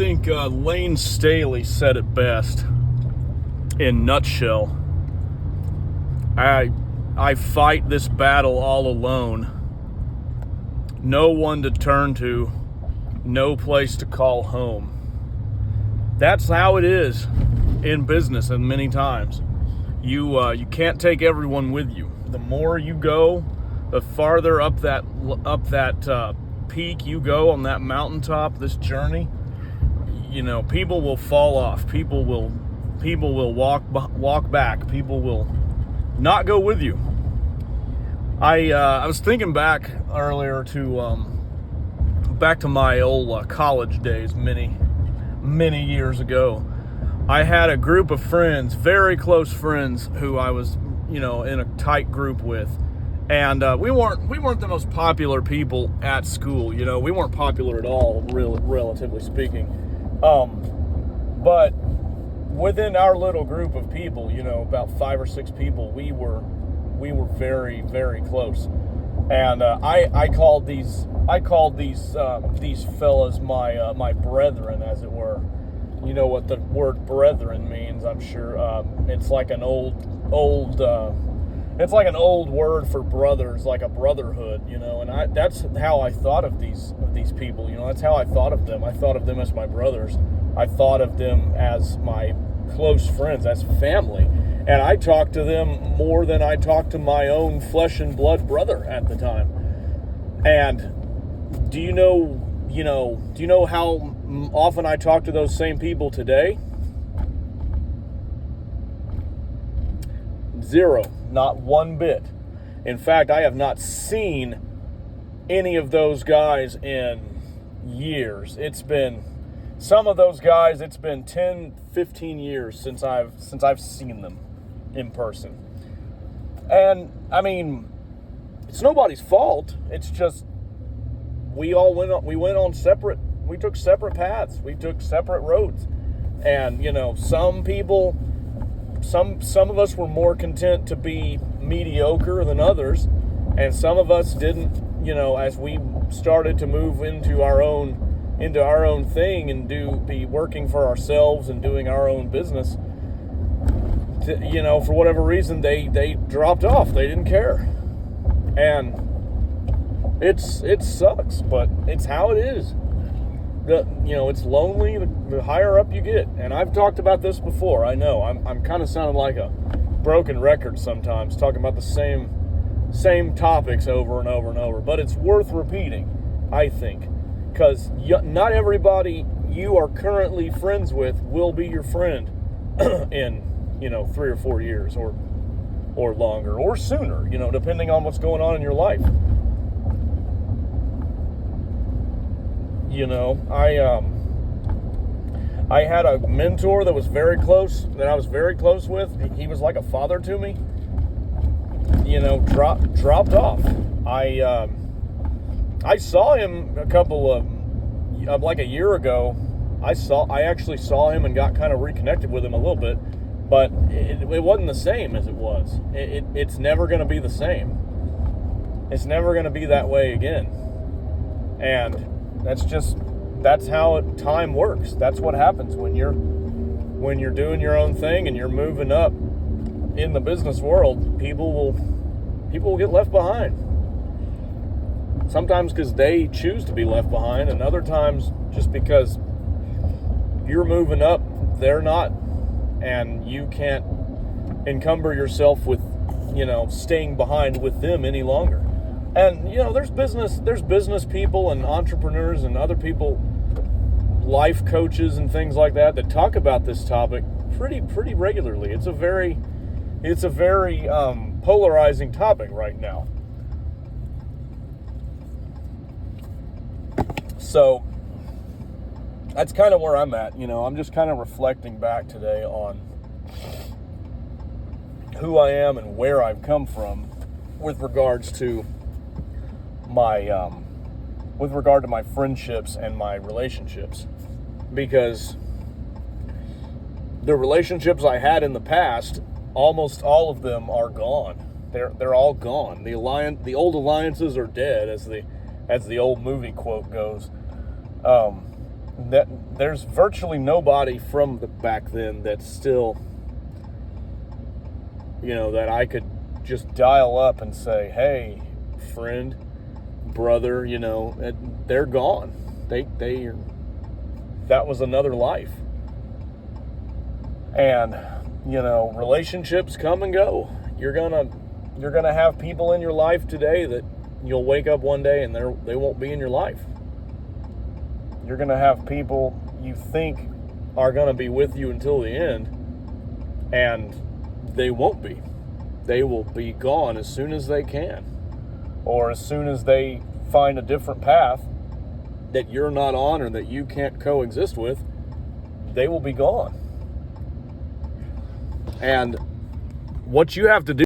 think Lane Staley said it best in nutshell. I fight this battle all alone. No one to turn to, no place to call home. That's how it is in business, and many times you can't take everyone with you. The more you go, the farther up that peak you go on that mountaintop, this journey, people will fall off. People will walk back. People will not go with you. I was thinking back earlier to my old college days, many years ago. I had a group of friends, very close friends, who I was in a tight group with. And we weren't the most popular people at school. We weren't popular at all, relatively speaking. But within our little group of people, about 5 or 6 people, we were very, very close. And I called these fellas my brethren, as it were. You know what the word brethren means, I'm sure. It's like an old word for brothers, like a brotherhood, and that's how I thought of these people, that's how I thought of them. I thought of them as my brothers. I thought of them as my close friends, as family. And I talked to them more than I talked to my own flesh and blood brother at the time. And do you know how often I talk to those same people today? Zero. Not one bit. In fact, I have not seen any of those guys in years. It's been, some of those guys, it's been 10, 15 years since I've seen them in person. And I mean, it's nobody's fault. It's just we took separate paths. We took separate roads. And some people, some of us were more content to be mediocre than others, and some of us didn't, as we started to move into our own thing and be working for ourselves and doing our own business, for whatever reason they dropped off. They didn't care. And it sucks, but it's how it is. It's lonely the higher up you get. And I've talked about this before. I know I'm kind of sounding like a broken record sometimes, talking about the same topics over and over and over. But it's worth repeating, I think, because not everybody you are currently friends with will be your friend in 3 or 4 years or longer or sooner. Depending on what's going on in your life. I had a mentor that I was very close with. He was like a father to me. Dropped off. I saw him like a year ago. I actually saw him and got kind of reconnected with him a little bit, but it wasn't the same as it was. It's never going to be the same. It's never going to be that way again. And that's how time works. That's what happens when you're doing your own thing and you're moving up in the business world. People will get left behind. Sometimes because they choose to be left behind, and other times just because you're moving up, they're not, and you can't encumber yourself with, staying behind with them any longer. And, there's business people and entrepreneurs and other people, life coaches and things like that talk about this topic pretty regularly. It's a very polarizing topic right now. So that's kind of where I'm at. I'm just kind of reflecting back today on who I am and where I've come from with regards to my friendships and my relationships, because the relationships I had in the past, almost all of them are gone. They're all gone. The old alliances are dead, as the old movie quote goes. that there's virtually nobody from back then that's still, that I could just dial up and say, hey, friend, brother, they're gone. That was another life. And, relationships come and go. You're gonna have people in your life today that you'll wake up one day and they won't be in your life. You're gonna have people you think are gonna be with you until the end, and they won't be. They will be gone as soon as they can, or as soon as they find a different path that you're not on or that you can't coexist with. They will be gone. And what you have to do